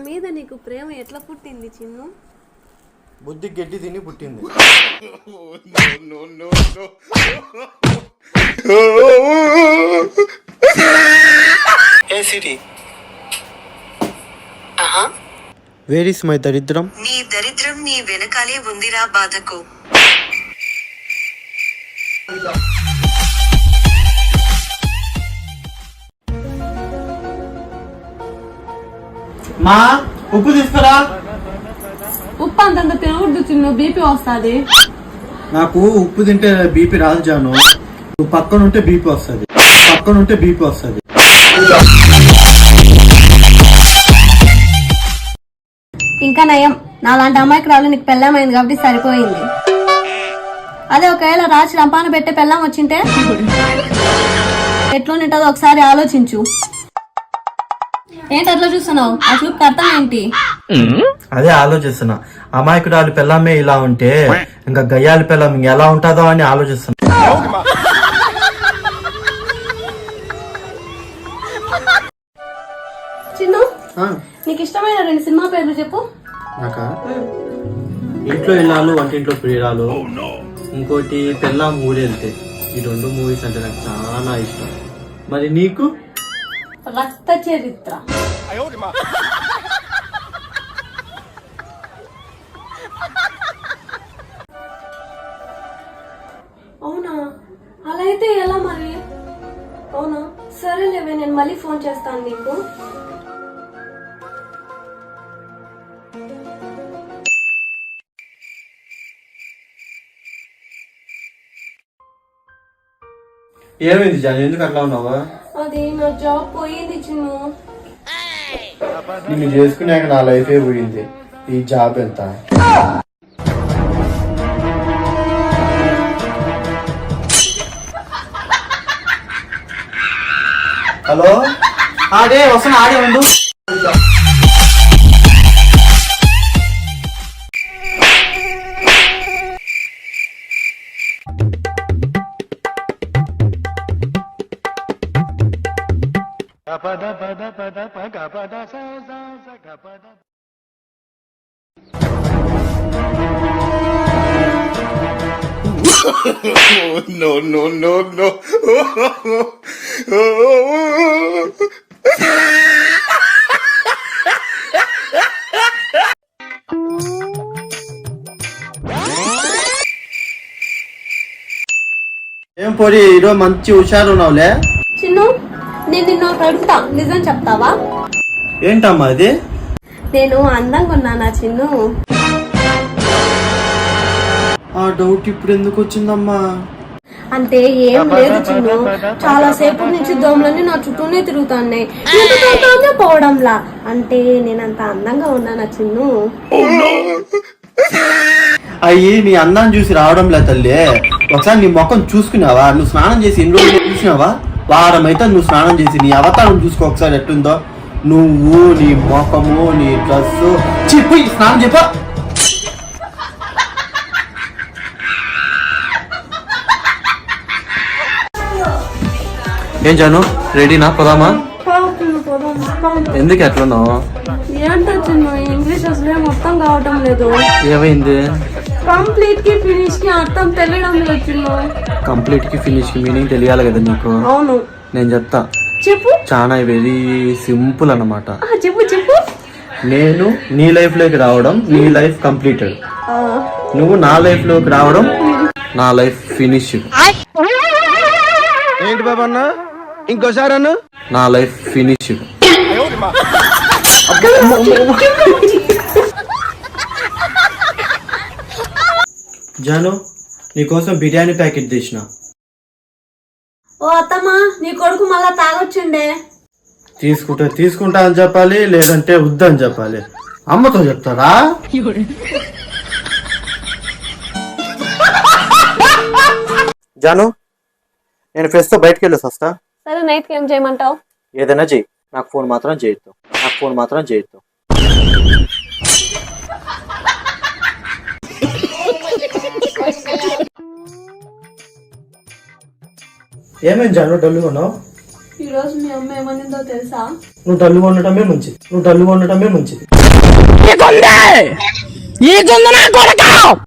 మీద నీకు ప్రేమ ఎట్లా పుట్టింది చిన్ను? బుద్ధి గడ్డి తిని పుట్టింది. వేర్ ఇస్ మై దరిద్రం? నీ దరిద్రం నీ వెనకాలే ఉందిరా బాధకు. మా ఉప్పు తీసుకురా. ఉప్పు అంతంత తినకూడదు చిన్ను, బీపీ వస్తుంది. నాకు ఉప్పు తింటే బీపీ రాదు జాను. నువ్వు పక్కన ఉంటే బీపీ వస్తుంది, పక్కన ఉంటే బీపీ వస్తుంది. ఇంకా నయం, నాలాంటి అమ్మాయికి రాళ్ళు నీకు పెళ్ళమైంది కాబట్టి సరిపోయింది. అదే ఒకవేళ రాచి రంపాన పెట్టే పెళ్ళం వచ్చింటే ఎట్లుంటుందో ఒకసారి ఆలోచించు. ఏంటి అట్లా చూస్తున్నావు? అసలు అర్థం ఏంటి? అదే ఆలోచిస్తున్నా. అమాయకురాలు పిల్లమే ఇలా ఉంటే ఇంకా గయ్యాలి పిల్లం ఎలా ఉంటుందో అని ఆలోచిస్తున్నా. చిన్ను, నీకు ఇష్టమైన 2 సినిమా పేర్లు చెప్పు. నాకా? ఇంట్లో ఇల్లాలు, వంటింట్లో ప్రియురాలు, ఇంకోటి పెళ్ళాం ఊరెళ్తే. ఈ 2 మూవీస్ అంటే నాకు చాలా ఇష్టం. మరి నీకు? రక్త చరిత్ర. అవునా? అలా అయితే ఎలా మరి? అవునా, సరేలేవే, నేను మళ్ళీ ఫోన్ చేస్తాను నీకు. ఏమైంది జాన్, ఎందుకు అట్లా ఉన్నావా? అది నా జాబ్ పోయింది చిన్ను. నిన్ను చేసుకున్నాక నా లైఫే పోయింది. ఈ జాబ్ ఎంత? హలో, ఆడే వస్తున్నా, ఆడే ఉండు. No, no, no, no. ఏం పొడి, ఈరోజు మంచి హుషారు ఉన్నావులే. చిన్ను, నేను నిన్ను ఒకటి అడుగుతా, నిజం చెప్తావా? ఏంటమ్మా అది? నేను అందంగా ఉన్నానా చిన్ను? ఆ డౌట్ ఇప్పుడు ఎందుకు వచ్చిందమ్మా? అంటే ఏం లేదు చిన్ను, చాలా సేపు నుంచి దోమలన్నీ నా చుట్టూనే తిరుగుతున్నాయి. ఎందుకంటే పోవడంలా. అంటే నేనంత అందంగా ఉన్నానా చిన్ను? అయ్యి నీ అందాన్ని చూసి రావడం లే తల్లి. ఒకసారి నీ ముఖం చూసుకున్నావా? నువ్వు స్నానం చేసి ఎన్ని రోజులు చూసినావా? వారం అయితే నువ్వు స్నానం చేసి నీ అవతారం చూసుకో ఒకసారి ఎట్టుందో. నువ్వు, నీ ముఖము, నీ డ్రెస్సు. చెప్పు, స్నానం చెప్ప. ఏం జాను, రెడీనా? పోదామా? ఎందుకు ఎట్లున్నావు? ఏంటో చిన్ను, ఇంగ్లీష్ అసలే మొత్తం కావటం లేదు. ఏమైంది? కంప్లీట్ కి ఫినిష్ కి అర్థం తెలియడం లేదు చిన్ను. కంప్లీట్ కి ఫినిష్ కి మీనింగ్ తెలియాలి కదా నీకు. అవును, నేను చెప్తా. చెప్పు. చాలా వెరీ సింపుల్ అన్నమాట. చెప్పు చెప్పు. నేను నీ లైఫ్ లోకి రావడం, నీ లైఫ్ కంప్లీటెడ్. నువ్వు నా లైఫ్ లోకి రావడం, నా లైఫ్ ఫినిష్. ఏంటి బాబా అన్న, ఇంకోసారి అన్న? నా లైఫ్ ఫినిష్. జాను, నీకోసం బిర్యానీ ప్యాకెట్ తెచ్చిన. ఓ అత్తమ్మా, నీ కొడుకు మళ్ళా తాగొచ్చుండే. తీసుకుంటా అని చెప్పాలి, లేదంటే వద్దని చెప్పాలి. అమ్మతో చెప్తారా? జాను, నేను ఫెస్ట్ తో బయటకు వెళ్ళేసి వస్తా. సరే, నైట్ కి ఏం చేయమంటావు? ఏదైనా చెయ్యి, నాకు ఫోన్ మాత్రం చేయొద్దు. ఏమేం జాను, డల్లుగా ఉన్నావు? ఈ రోజు మీ అమ్మ ఏమనిందో తెలుసా? నువ్వు డల్లుగా ఉండటమే మంచిది, నువ్వు డల్లుగా ఉండటమే మంచిది.